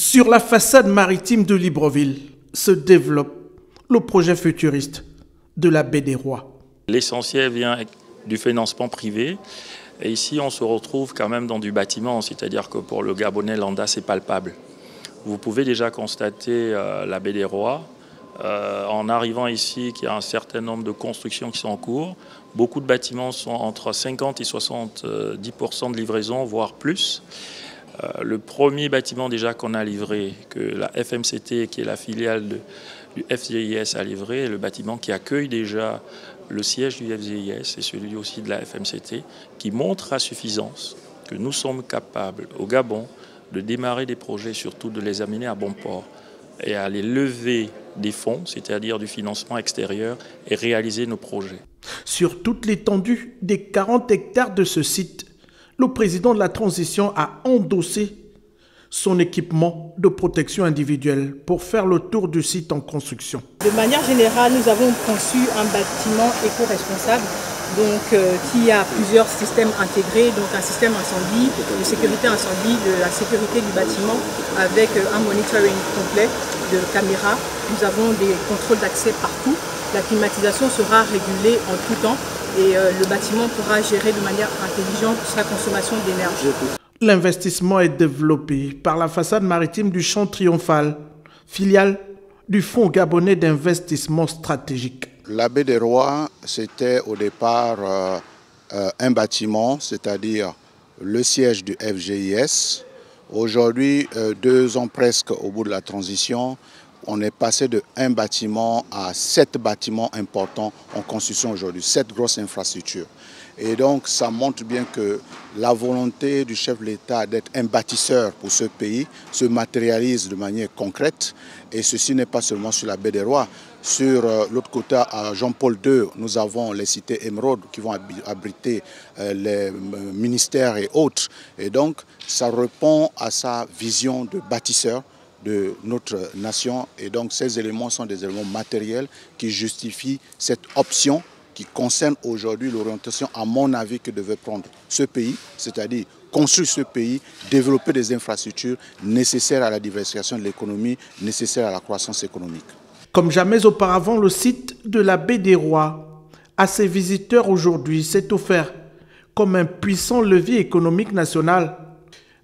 Sur la façade maritime de Libreville se développe le projet futuriste de la baie des Rois. L'essentiel vient du financement privé. Et ici, on se retrouve quand même dans du bâtiment, c'est-à-dire que pour le Gabonais lambda, c'est palpable. Vous pouvez déjà constater la baie des Rois. En arrivant ici, qu'il y a un certain nombre de constructions qui sont en cours. Beaucoup de bâtiments sont entre 50 et 70% de livraison, voire plus. Le premier bâtiment déjà qu'on a livré, que la FMCT, qui est la filiale du FGIS, a livré, est le bâtiment qui accueille déjà le siège du FGIS et celui aussi de la FMCT, qui montre à suffisance que nous sommes capables au Gabon de démarrer des projets, surtout de les amener à bon port et à les lever des fonds, c'est-à-dire du financement extérieur, et réaliser nos projets. Sur toute l'étendue des 40 hectares de ce site, le président de la transition a endossé son équipement de protection individuelle pour faire le tour du site en construction. De manière générale, nous avons conçu un bâtiment éco-responsable qui a plusieurs systèmes intégrés, donc un système incendie, de sécurité incendie, de la sécurité du bâtiment avec un monitoring complet de caméras. Nous avons des contrôles d'accès partout. La climatisation sera régulée en tout temps et le bâtiment pourra gérer de manière intelligente sa consommation d'énergie. L'investissement est développé par la façade maritime du Champ Triomphal, filiale du Fonds gabonais d'investissement stratégique. La baie des Rois, c'était au départ un bâtiment, c'est-à-dire le siège du FGIS. Aujourd'hui, 2 ans presque au bout de la transition, on est passé de 1 bâtiment à 7 bâtiments importants en construction aujourd'hui, 7 grosses infrastructures. Et donc ça montre bien que la volonté du chef de l'État d'être un bâtisseur pour ce pays se matérialise de manière concrète. Et ceci n'est pas seulement sur la baie des Rois. Sur l'autre côté, à Jean-Paul II, nous avons les cités émeraudes qui vont abriter les ministères et autres. Et donc ça répond à sa vision de bâtisseur de notre nation. Et donc ces éléments sont des éléments matériels qui justifient cette option qui concerne aujourd'hui l'orientation, à mon avis, que devait prendre ce pays, c'est-à-dire construire ce pays, développer des infrastructures nécessaires à la diversification de l'économie, nécessaires à la croissance économique. Comme jamais auparavant, le site de la baie des Rois, à ses visiteurs aujourd'hui, s'est offert comme un puissant levier économique national,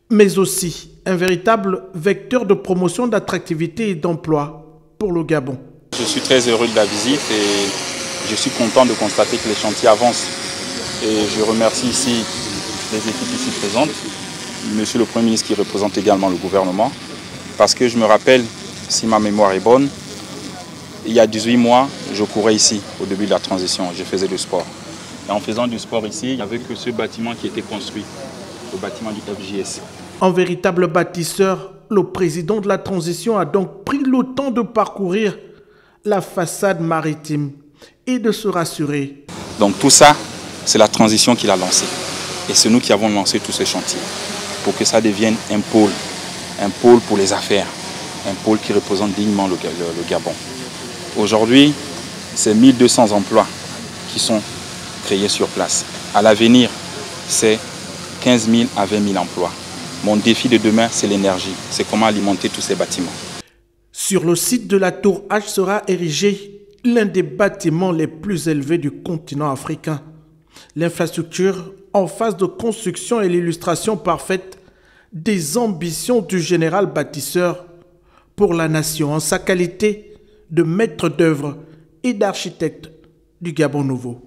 mais aussi un véritable vecteur de promotion d'attractivité et d'emploi pour le Gabon. Je suis très heureux de la visite et je suis content de constater que les chantiers avancent. Et je remercie ici les équipes ici présentes, Monsieur le Premier ministre qui représente également le gouvernement, parce que je me rappelle, si ma mémoire est bonne, il y a 18 mois, je courais ici au début de la transition, je faisais du sport. Et en faisant du sport ici, il n'y avait que ce bâtiment qui était construit, le bâtiment du FGIS. En véritable bâtisseur, le président de la transition a donc pris le temps de parcourir la façade maritime et de se rassurer. Donc tout ça, c'est la transition qu'il a lancée. Et c'est nous qui avons lancé tous ces chantiers pour que ça devienne un pôle pour les affaires, un pôle qui représente dignement le Gabon. Aujourd'hui, c'est 1200 emplois qui sont créés sur place. À l'avenir, c'est 15 000 à 20 000 emplois. Mon défi de demain, c'est l'énergie. C'est comment alimenter tous ces bâtiments. Sur le site de la Tour H sera érigé l'un des bâtiments les plus élevés du continent africain. L'infrastructure en phase de construction est l'illustration parfaite des ambitions du général bâtisseur pour la nation en sa qualité de maître d'œuvre et d'architecte du Gabon nouveau.